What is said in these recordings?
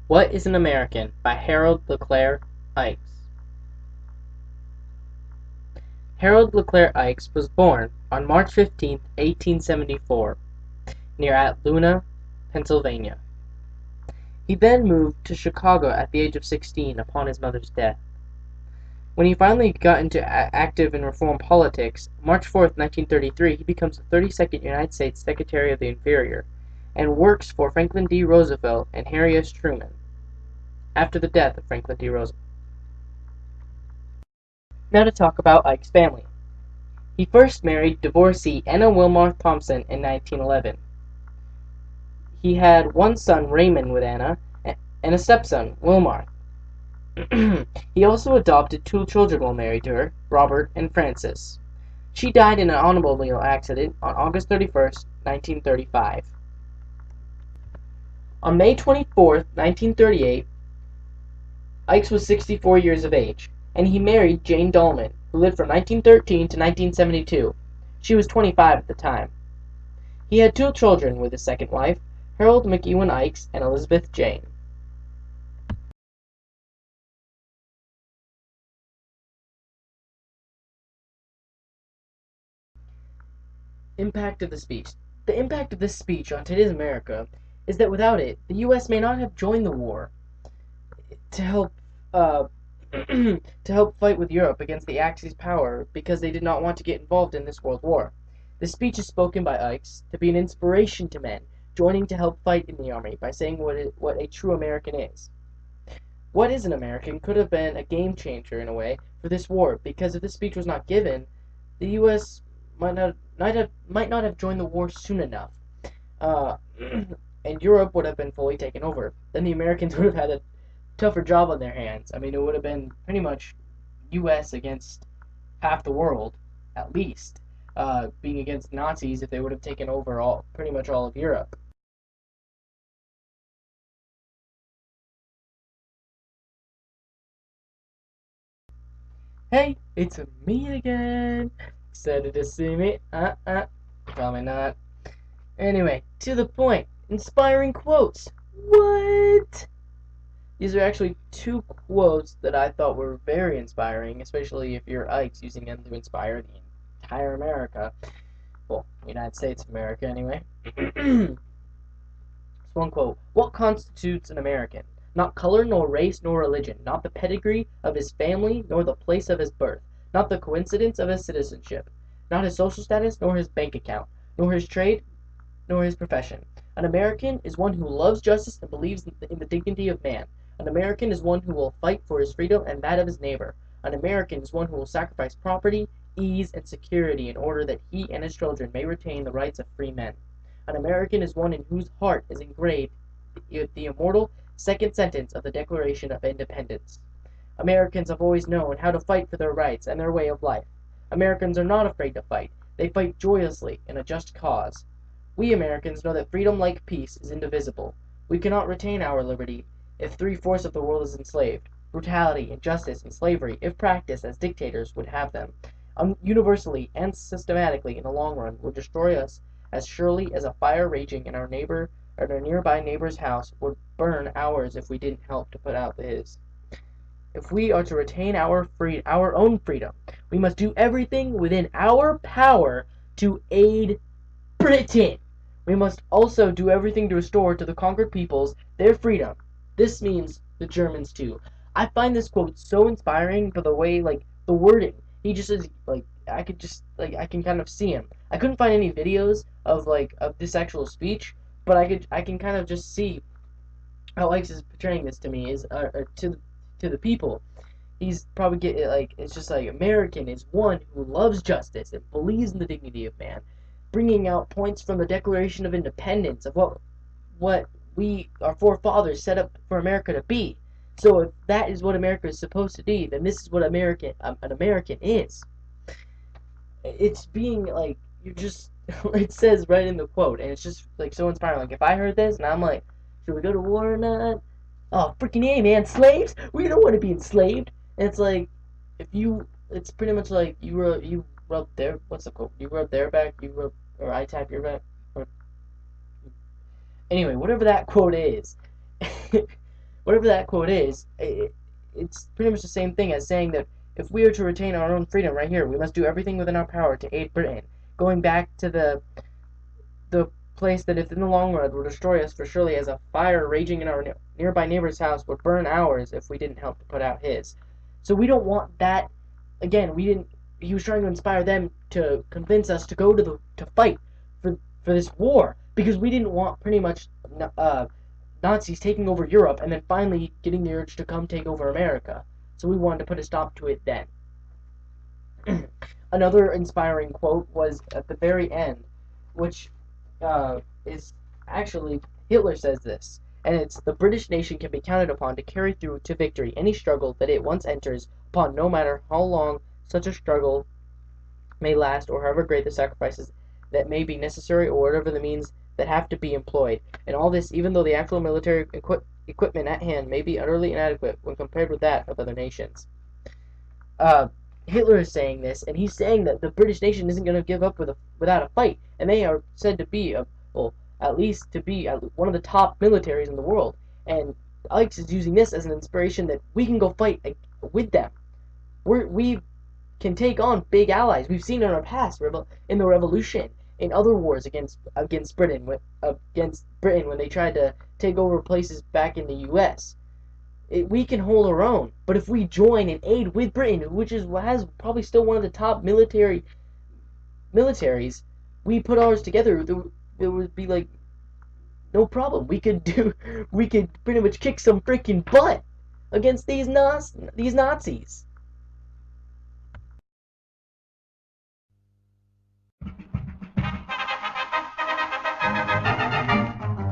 What is an American by Harold LeClaire Ikes. Harold LeClaire Ikes was born on March 15, 1874, near Altoona, Pennsylvania. He then moved to Chicago at the age of 16 upon his mother's death. When he finally got into active and reform politics, March 4, 1933, he becomes the 32nd United States Secretary of the Interior and works for Franklin D. Roosevelt and Harry S. Truman after the death of Franklin D. Roosevelt. Now to talk about Ike's family. He first married divorcee Anna Wilmarth Thompson in 1911. He had one son, Raymond, with Anna, and a stepson, Wilmarth. He also adopted two children while married to her, Robert and Frances. She died in an automobile accident on August 31st, 1935. On May 24th, 1938, Ikes was 64 years of age, and he married Jane Dolman, who lived from 1913 to 1972. She was 25 at the time. He had two children with his second wife, Harold McEwen Ikes and Elizabeth Jane. Impact of the speech. The impact of this speech on today's America is that without it, the U.S. may not have joined the war to help to help fight with Europe against the Axis power because they did not want to get involved in this world war. The speech is spoken by Ikes to be an inspiration to men joining to help fight in the army by saying what a true American is. What is an American could have been a game changer in a way for this war because if this speech was not given, the U.S. might not have joined the war soon enough, and Europe would have been fully taken over. Then the Americans would have had a tougher job on their hands. I mean, it would have been pretty much U.S. against half the world, at least, being against Nazis if they would have taken over pretty much all of Europe. Hey, it's me again. Excited to see me? Probably not. Anyway, to the point. Inspiring quotes. What? These are actually two quotes that I thought were very inspiring, especially if you're Ikes using them to inspire the entire America. Well, United States of America, anyway. This one quote. What constitutes an American? Not color, nor race, nor religion, not the pedigree of his family, nor the place of his birth, not the coincidence of his citizenship, not his social status, nor his bank account, nor his trade, nor his profession. An American is one who loves justice and believes in the dignity of man. An American is one who will fight for his freedom and that of his neighbor. An American is one who will sacrifice property, ease, and security in order that he and his children may retain the rights of free men. An American is one in whose heart is engraved the immortal second sentence of the Declaration of Independence. Americans have always known how to fight for their rights and their way of life. Americans are not afraid to fight. They fight joyously in a just cause. We Americans know that freedom, like peace, is indivisible. We cannot retain our liberty if 3/4 of the world is enslaved. Brutality, injustice, and slavery, if practiced as dictators would have them, universally and systematically in the long run, would destroy us as surely as a fire raging in our nearby neighbor's house would burn ours if we didn't help to put out his. If we are to retain our own freedom, we must do everything within our power to aid Britain. We must also do everything to restore to the conquered peoples their freedom. This means the Germans too. I find this quote so inspiring for the way, the wording. He just is I can kind of see him. I couldn't find any videos of this actual speech, but I can kind of just see how Ikes is portraying this to me to the people. He's probably it's just like American is one who loves justice and believes in the dignity of man, bringing out points from the Declaration of Independence of what our forefathers set up for America to be. So if that is what America is supposed to be, then this is what an American is. It's being you just it says right in the quote, and it's just so inspiring. If I heard this and I'm like, should we go to war or not? Oh, freaking A, man, slaves? We don't want to be enslaved. And it's it's pretty much like you rub their, what's the quote? You rub their back, or I tap your back. Or, anyway, whatever that quote is. whatever that quote is, it's pretty much the same thing as saying that if we are to retain our own freedom right here, we must do everything within our power to aid Britain. Going back to the place that if in the long run will destroy us for surely as a fire raging in our nearby neighbor's house would burn ours if we didn't help to put out his. So we don't want that. Again, we didn't. He was trying to inspire them to convince us to go to fight for this war because we didn't want pretty much Nazis taking over Europe and then finally getting the urge to come take over America. So we wanted to put a stop to it then. Another inspiring quote was at the very end, which is actually Hitler says this, and it's the British nation can be counted upon to carry through to victory any struggle that it once enters upon, no matter how long such a struggle may last or however great the sacrifices that may be necessary or whatever the means that have to be employed. And all this even though the actual military equipment at hand may be utterly inadequate when compared with that of other nations. Hitler is saying this, and he's saying that the British nation isn't going to give up without a fight, and they are said to be, at least to be one of the top militaries in the world. And Alex is using this as an inspiration that we can go fight with them. We can take on big allies. We've seen in our past, in the Revolution, in other wars against Britain, when they tried to take over places back in the U.S. We can hold our own, but if we join and aid with Britain, which has probably still one of the top militaries, we put ours together, there would be like no problem. We could pretty much kick some freaking butt against these Nazis.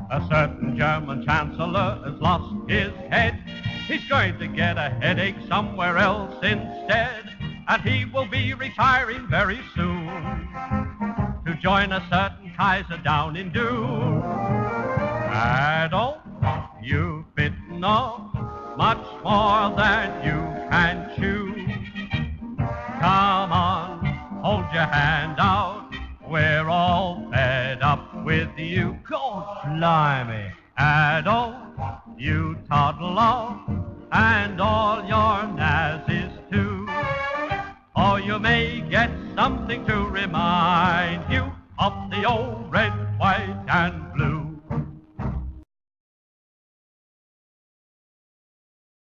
A certain German chancellor has lost his head. He's going to get a headache somewhere else instead, and he will be retiring very soon to join a certain Kaiser down in Doon. Adolf, you've bitten off much more than you can chew. Come on, hold your hand out. We're all fed up with you. God blimey, Adolf, you toddle off, and all your Nazis too. Or you may get something to remind you of the old red, white, and blue.